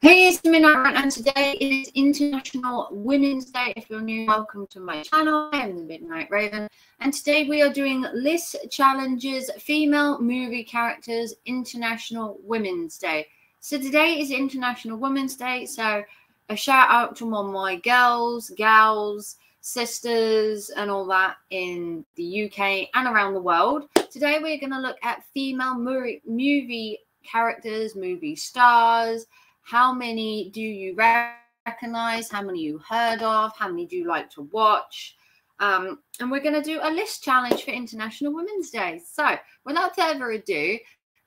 Hey, it's Midnight, and today is International Women's Day. If you're new, welcome to my channel. I am the Midnight Raven, and today we are doing list challenges, female movie characters, International Women's Day. So today is International Women's Day, so a shout out to all my girls, gals, sisters, and all that in the UK and around the world. Today we're going to look at female movie characters, movie stars. How many do you recognize? How many you heard of? How many do you like to watch? And we're going to do a list challenge for International Women's Day. So without further ado,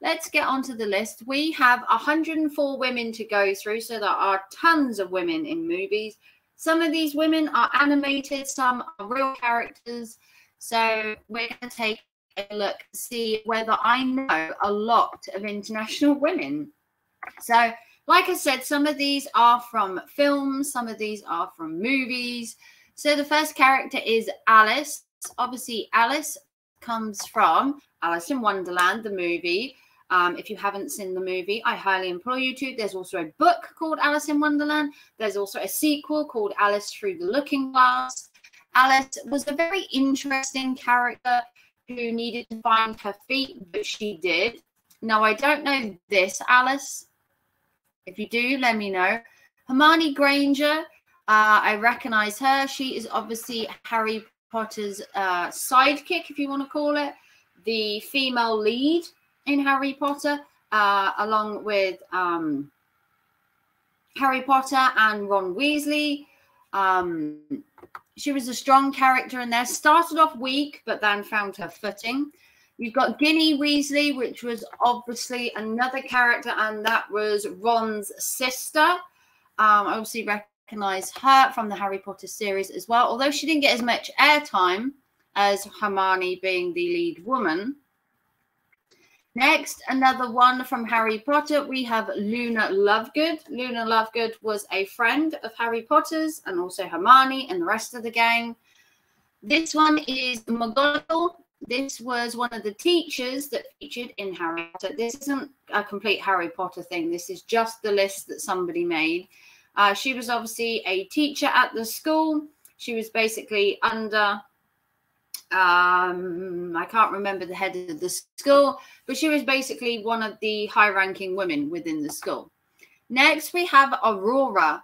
let's get onto the list. We have 104 women to go through, so there are tons of women in movies. Some of these women are animated, some are real characters. So we're going to take a look, see whether I know a lot of international women. So like I said, some of these are from films, some of these are from movies. So the first character is Alice. Obviously, Alice comes from Alice in Wonderland, the movie. If you haven't seen the movie, I highly implore you to. There's also a book called Alice in Wonderland. There's also a sequel called Alice Through the Looking Glass. Alice was a very interesting character who needed to find her feet, but she did. Now, I don't know this Alice. If you do, let me know. Hermione Granger, I recognize her. She is obviously Harry Potter's sidekick, if you want to call it. The female lead in Harry Potter, along with Harry Potter and Ron Weasley. She was a strong character in there. Started off weak, but then found her footing. You've got Ginny Weasley, which was obviously another character, and that was Ron's sister. I obviously recognize her from the Harry Potter series as well, although she didn't get as much airtime as Hermione being the lead woman. Next, another one from Harry Potter, we have Luna Lovegood. Luna Lovegood was a friend of Harry Potter's and also Hermione and the rest of the gang. This one is McGonagall. This was one of the teachers that featured in Harry Potter. This isn't a complete Harry Potter thing. This is just the list that somebody made. She was obviously a teacher at the school. She was basically under, I can't remember the head of the school, but she was basically one of the high-ranking women within the school. Next, we have Aurora.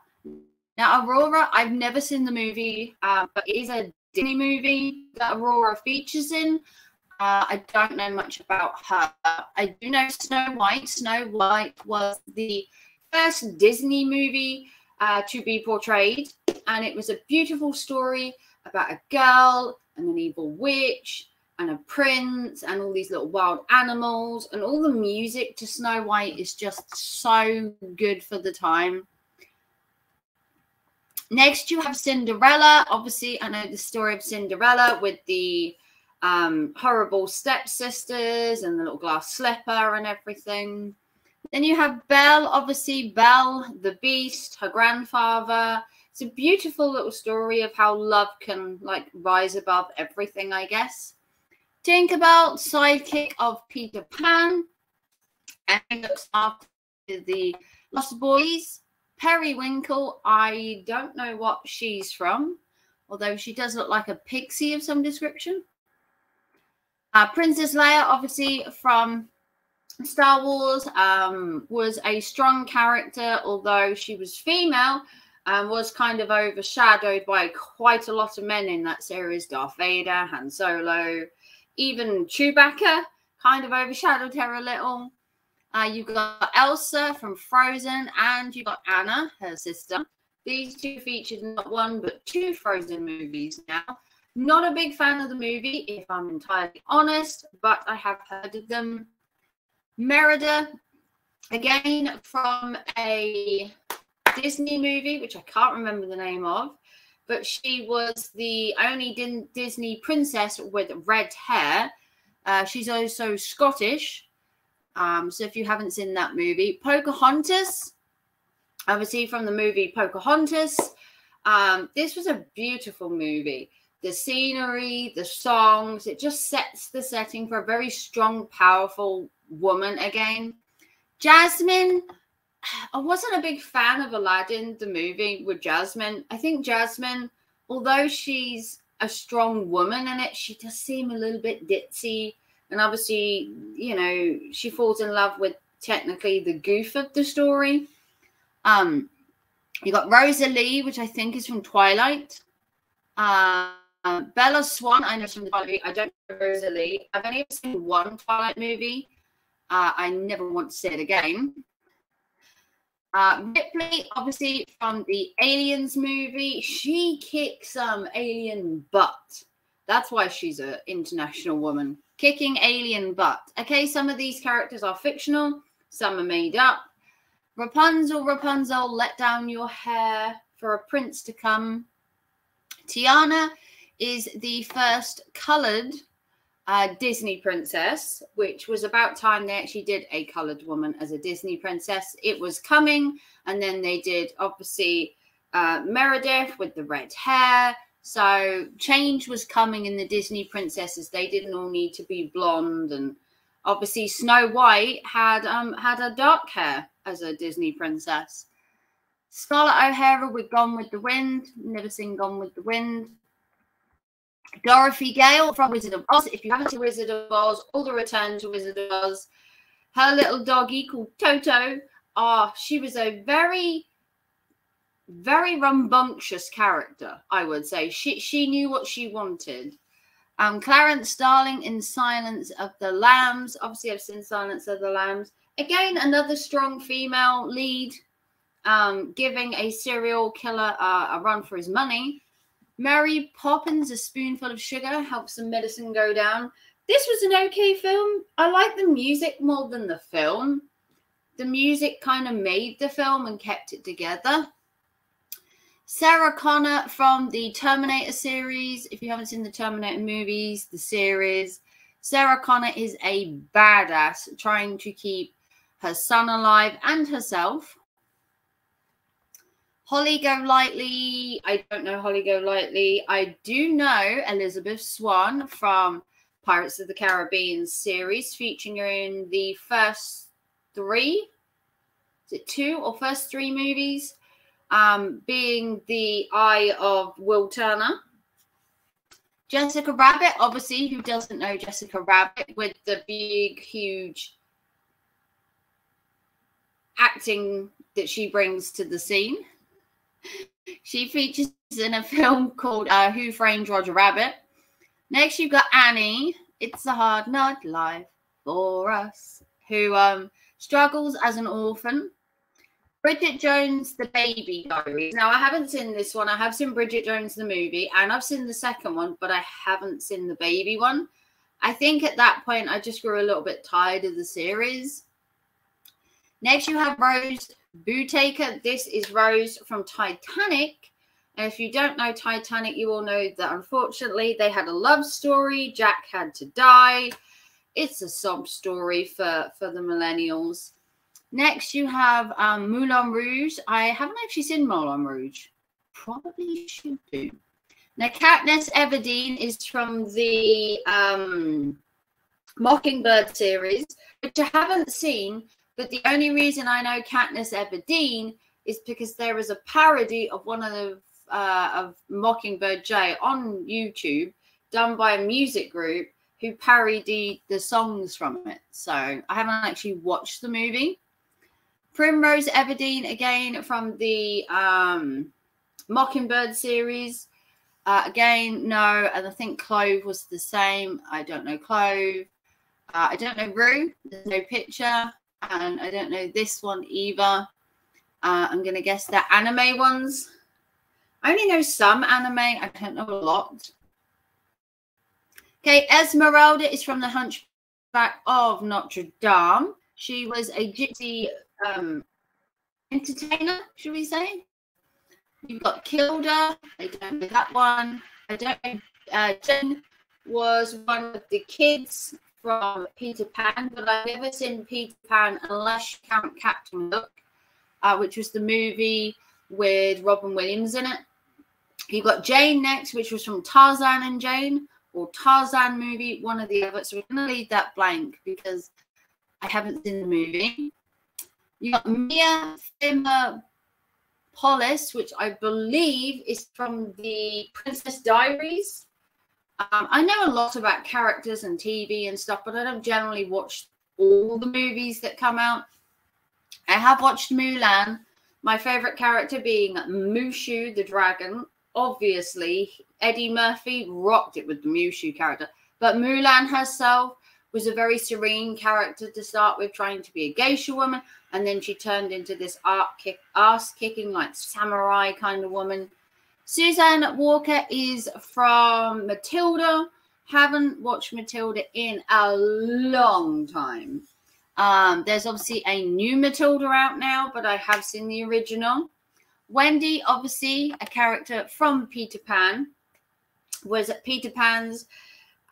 Now, Aurora, I've never seen the movie, but it is a Disney movie that Aurora features in. I don't know much about her. I do know Snow White. Snow White was the first Disney movie to be portrayed, and it was a beautiful story about a girl and an evil witch and a prince and all these little wild animals, and all the music to Snow White is just so good for the time. Next, you have Cinderella. Obviously, I know the story of Cinderella with the horrible stepsisters and the little glass slipper and everything. Then you have Belle. Obviously, Belle, the Beast, her grandfather. It's a beautiful little story of how love can, like, rise above everything, I guess. Tinkerbell, sidekick of Peter Pan. And he looks after the Lost Boys. Periwinkle, I don't know what she's from, although she does look like a pixie of some description. Princess Leia, obviously from Star Wars, was a strong character, although she was female and was kind of overshadowed by quite a lot of men in that series. Darth Vader, Han Solo, even Chewbacca kind of overshadowed her a little. You've got Elsa from Frozen, and you've got Anna, her sister. These two featured not one, but two Frozen movies now. Not a big fan of the movie, if I'm entirely honest, but I have heard of them. Merida, again, from a Disney movie, which I can't remember the name of, but she was the only Disney princess with red hair. She's also Scottish. So if you haven't seen that movie, Pocahontas, obviously from the movie Pocahontas. This was a beautiful movie. The scenery, the songs, it just sets the setting for a very strong, powerful woman again. Jasmine, I wasn't a big fan of Aladdin, the movie with Jasmine. I think Jasmine, although she's a strong woman in it, she does seem a little bit ditzy. And obviously, you know, she falls in love with technically the goof of the story. You got Rosalie, which I think is from Twilight. Bella Swan, I know she's from the Twilight movie. I don't know Rosalie. I've only ever seen one Twilight movie. I never want to see it again. Ripley, obviously from the Aliens movie, she kicks some alien butt. That's why she's an international woman, kicking alien butt. Okay, some of these characters are fictional, some are made up. Rapunzel, Rapunzel, let down your hair for a prince to come. Tiana is the first coloured Disney princess, which was about time they actually did a coloured woman as a Disney princess. It was coming, and then they did obviously Meredith with the red hair. So change was coming in the Disney princesses. They didn't all need to be blonde, and obviously Snow White had a dark hair as a Disney princess. Scarlett O'Hara with Gone with the Wind. Never seen Gone with the Wind. Dorothy Gale from Wizard of Oz. If you haven't seen Wizard of Oz, or The Return to Wizard of Oz, her little doggy called Toto. She was a very, very rambunctious character, I would say. She knew what she wanted. Clarence Starling in Silence of the Lambs. Obviously, I've seen Silence of the Lambs. Again, another strong female lead, giving a serial killer a run for his money. Mary Poppins, A Spoonful of Sugar, helps the medicine go down. This was an okay film. I like the music more than the film. The music kind of made the film and kept it together. Sarah Connor from the Terminator series. If you haven't seen the Terminator movies, the series, Sarah Connor is a badass trying to keep her son alive and herself. Holly Golightly, I don't know Holly Golightly. I do know Elizabeth Swann from Pirates of the Caribbean series, featuring the first three, is it two or first three movies, being the Eye of Will Turner. Jessica Rabbit, obviously, who doesn't know Jessica Rabbit, with the big, huge acting that she brings to the scene. She features in a film called Who Framed Roger Rabbit. Next, you've got Annie. It's a hard knock life for us, who struggles as an orphan. Bridget Jones, The Baby Diaries. Now, I haven't seen this one. I have seen Bridget Jones, the movie, and I've seen the second one, but I haven't seen the baby one. I think at that point, I just grew a little bit tired of the series. Next, you have Rose Bootacre. This is Rose from Titanic. And if you don't know Titanic, you all know that unfortunately they had a love story. Jack had to die. It's a sob story for the millennials. Next, you have Moulin Rouge. I haven't actually seen Moulin Rouge. Probably should do. Now, Katniss Everdeen is from the Mockingbird series, which I haven't seen. But the only reason I know Katniss Everdeen is because there is a parody of one of Mockingbird J on YouTube, done by a music group who parodied the songs from it. So I haven't actually watched the movie. Primrose Everdeen, again from the Mockingbird series. Again, no. And I think Clove was the same. I don't know Clove. I don't know Rue. There's no picture. And I don't know this one either. I'm going to guess they're anime ones. I only know some anime. I don't know a lot. Okay, Esmeralda is from the Hunchback of Notre Dame. She was a gypsy entertainer, should we say? You've got Kilda. I don't know that one. I don't know. Jen was one of the kids from Peter Pan, but I've never seen Peter Pan unless you count Captain Hook, which was the movie with Robin Williams in it. You've got Jane next, which was from Tarzan and Jane, or Tarzan movie, one or the other. So we're going to leave that blank because I haven't seen the movie. You got Mia Polis, which I believe is from the Princess Diaries. I know a lot about characters and TV and stuff, but I don't generally watch all the movies that come out. I have watched Mulan, my favorite character being Mushu the dragon. Obviously, Eddie Murphy rocked it with the Mushu character, but Mulan herself was a very serene character to start with, trying to be a geisha woman, and then she turned into this ass-kicking, like samurai kind of woman. Suzanne Walker is from Matilda. Haven't watched Matilda in a long time. There's obviously a new Matilda out now, but I have seen the original. Wendy, obviously a character from Peter Pan, was Peter Pan's,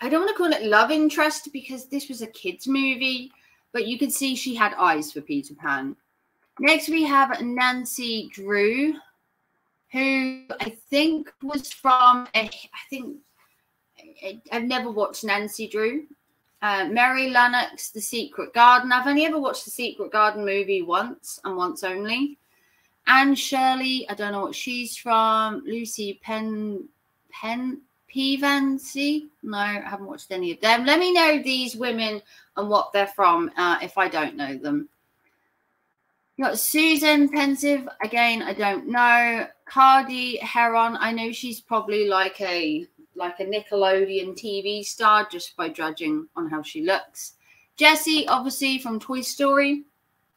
I don't want to call it love interest because this was a kid's movie, but you could see she had eyes for Peter Pan. Next, we have Nancy Drew, who I think was from, I've never watched Nancy Drew. Mary Lennox, The Secret Garden. I've only ever watched The Secret Garden movie once and once only. Anne Shirley, I don't know what she's from. Lucy Pevensie. No, I haven't watched any of them. Let me know these women and what they're from if I don't know them. You got Susan Pensive. Again, I don't know. Cardi Heron. I know she's probably like a Nickelodeon TV star just by judging on how she looks. Jessie, obviously from Toy Story.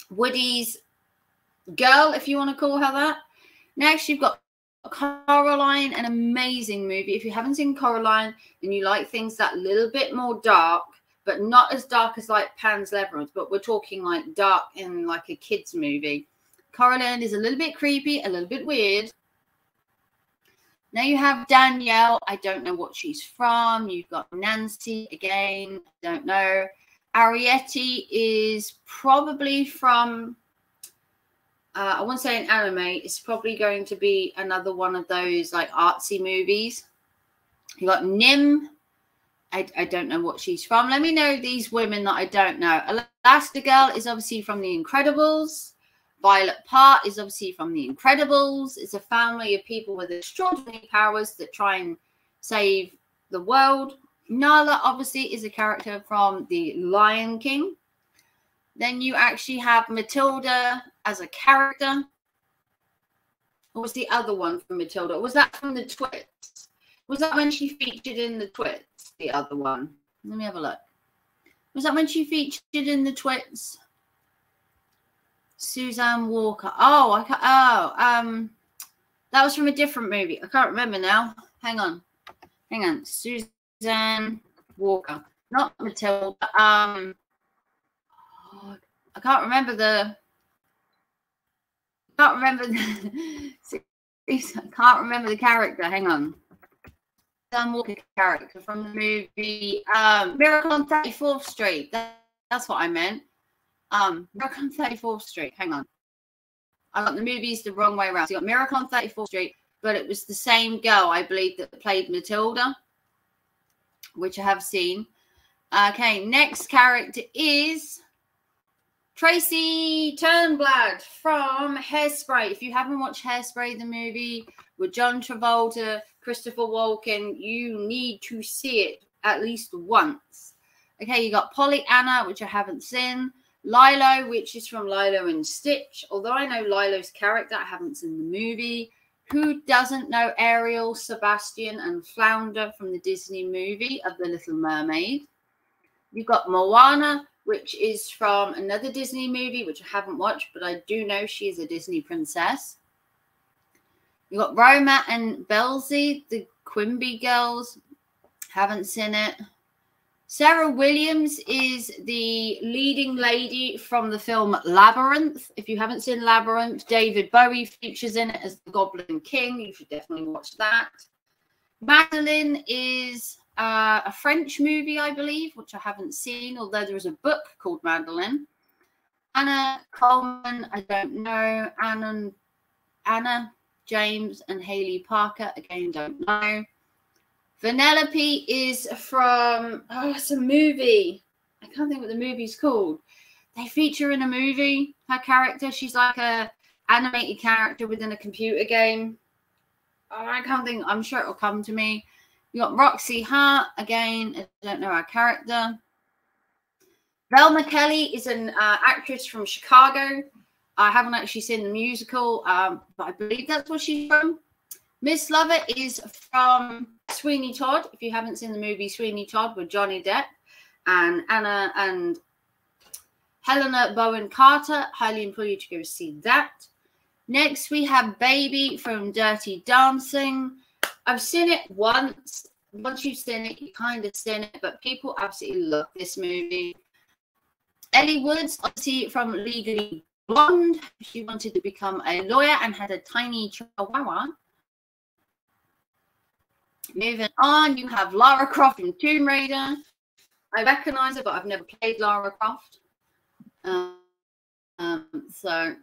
Woody's girl, if you want to call her that. Next, you've got Coraline, an amazing movie. If you haven't seen Coraline and you like things that little bit more dark, but not as dark as like Pan's Labyrinth, but we're talking like dark in like a kid's movie. Coraline is a little bit creepy, a little bit weird. Now you have Danielle. I don't know what she's from. You've got Nancy again. I don't know. Arietti is probably from, I won't say an anime. It's probably going to be another one of those like artsy movies. You got Nim. I don't know what she's from. Let me know these women that I don't know. Elastigirl is obviously from The Incredibles. Violet Parr is obviously from The Incredibles. It's a family of people with extraordinary powers that try and save the world. Nala obviously is a character from The Lion King. Then you actually have Matilda as a character. What was the other one from Matilda? Was that from the Twits? Was that when she featured in the Twits? The other one. Let me have a look. Was that when she featured in the Twits? Suzanne Walker. That was from a different movie. I can't remember now. Hang on. Suzanne Walker, not Matilda. I can't remember the. I can't remember the character. Hang on. Suzanne Walker character from the movie Miracle on 34th Street. That's what I meant. Miracle on 34th Street. Hang on. I got the movies the wrong way around. So you got Miracle on 34th Street, but it was the same girl, I believe, that played Matilda, which I have seen. Okay, next character is Tracy Turnblad from Hairspray. If you haven't watched Hairspray, the movie with John Travolta, Christopher Walken, you need to see it at least once. Okay, you got Pollyanna, which I haven't seen. Lilo, which is from Lilo and Stitch. Although I know Lilo's character, I haven't seen the movie. Who doesn't know Ariel, Sebastian, and Flounder from the Disney movie of The Little Mermaid? You've got Moana, which is from another Disney movie, which I haven't watched, but I do know she is a Disney princess. You've got Roma and Belzy, the Quimby girls. Haven't seen it. Sarah Williams is the leading lady from the film Labyrinth. If you haven't seen Labyrinth, David Bowie features in it as the Goblin King. You should definitely watch that. Madeline is a French movie, I believe, which I haven't seen, although there is a book called Madeline. Anna Coleman, I don't know. Anna James and Haley Parker, again, don't know. Vanellope is from, it's a movie. I can't think what the movie's called. They feature in a movie. her character. She's like a animated character within a computer game. I can't think. I'm sure it'll come to me. You got Roxy Hart again. I don't know her character. Velma Kelly is an actress from Chicago. I haven't actually seen the musical, but I believe that's where she's from. Miss Lovett is from Sweeney Todd. If you haven't seen the movie Sweeney Todd with Johnny Depp and Anna and Helena Bowen Carter, highly implore you to go see that. Next, we have Baby from Dirty Dancing. I've seen it once. Once you've seen it, you kind of seen it, but people absolutely love this movie. Ellie Woods, obviously from Legally Blonde. She wanted to become a lawyer and had a tiny chihuahua. Moving on, you have Lara Croft from Tomb Raider. I recognise her, but I've never played Lara Croft. So,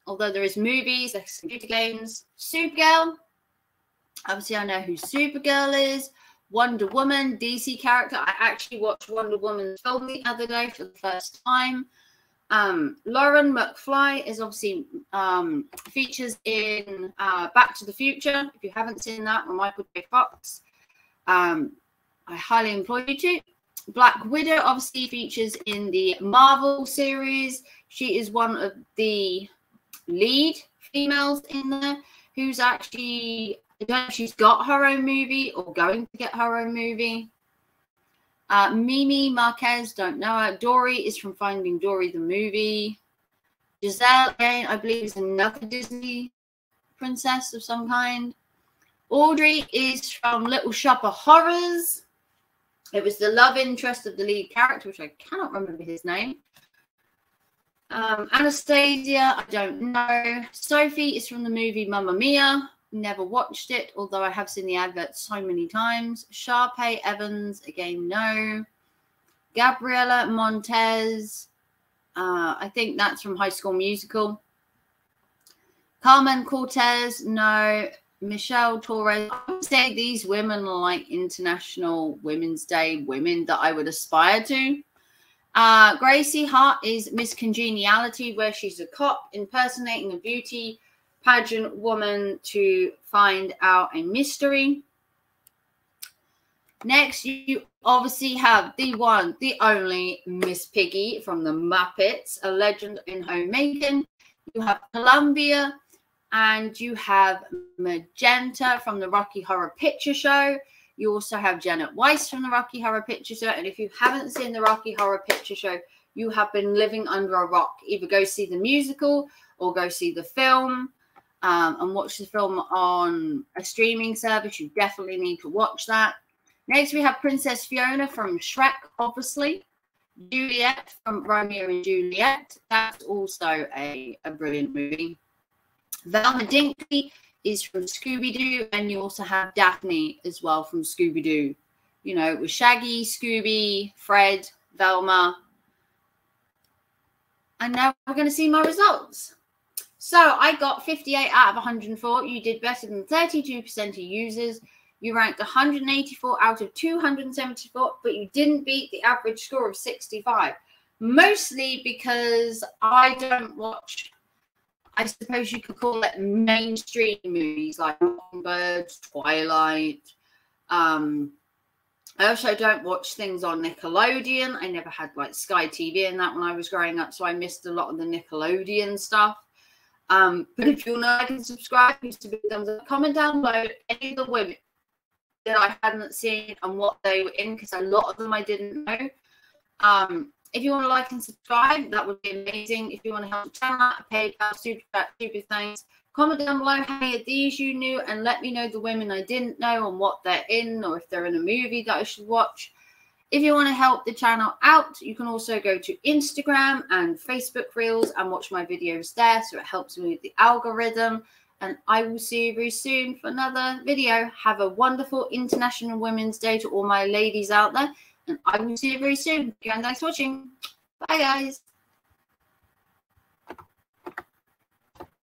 although there is movies, there's computer games. Supergirl. Obviously, I know who Supergirl is. Wonder Woman, DC character. I actually watched Wonder Woman's film the other day for the first time. Lauren McFly is obviously features in Back to the Future. If you haven't seen that with Michael J. Fox, I highly implore you to. Black Widow obviously features in the Marvel series. She is one of the lead females in there who's actually, I don't know if she's got her own movie or going to get her own movie. Mimi Marquez, don't know her. Dory is from Finding Dory the movie. Giselle, again, I believe is another Disney princess of some kind. Audrey is from Little Shop of Horrors. It was the love interest of the lead character, which I cannot remember his name. Anastasia, I don't know. Sophie is from the movie Mamma Mia. Never watched it, although I have seen the advert so many times. Sharpay Evans, again, no. Gabriela Montez, I think that's from High School Musical. Carmen Cortez, no. Michelle Torres. I would say these women are like International Women's Day women that I would aspire to. Gracie Hart is Miss Congeniality, where she's a cop impersonating a beauty pageant woman to find out a mystery. Next, you obviously have the one, the only Miss Piggy from the Muppets, a legend in homemaking. You have Columbia, and you have Magenta from the Rocky Horror Picture Show. You also have Janet Weiss from the Rocky Horror Picture Show. And if you haven't seen the Rocky Horror Picture Show, you have been living under a rock. Either go see the musical or go see the film. And watch the film on a streaming service. You definitely need to watch that. Next, we have Princess Fiona from Shrek, obviously. Juliet from Romeo and Juliet. That's also a brilliant movie. Velma Dinkley is from Scooby-Doo. And you also have Daphne as well from Scooby-Doo. You know, with Shaggy, Scooby, Fred, Velma. And now we're going to see my results. So I got 58 out of 104. You did better than 32% of users. You ranked 184 out of 274, but you didn't beat the average score of 65. Mostly because I don't watch, I suppose you could call it mainstream movies like Mockingbird, Twilight. I also don't watch things on Nickelodeon. I never had like Sky TV and that when I was growing up, so I missed a lot of the Nickelodeon stuff. But if you want to like and subscribe, please do thumbs up. Comment down below any of the women that I hadn't seen and what they were in, because a lot of them I didn't know. If you want to like and subscribe, that would be amazing. If you want to help the channel out, PayPal, Super Chat, Super Thanks. Comment down below how many of these you knew and let me know the women I didn't know and what they're in, or if they're in a movie that I should watch. If you want to help the channel out, you can also go to Instagram and Facebook Reels and watch my videos there, so it helps me with the algorithm. And I will see you very soon for another video. Have a wonderful International Women's Day to all my ladies out there, and I will see you very soon. And thanks for watching. Bye, guys.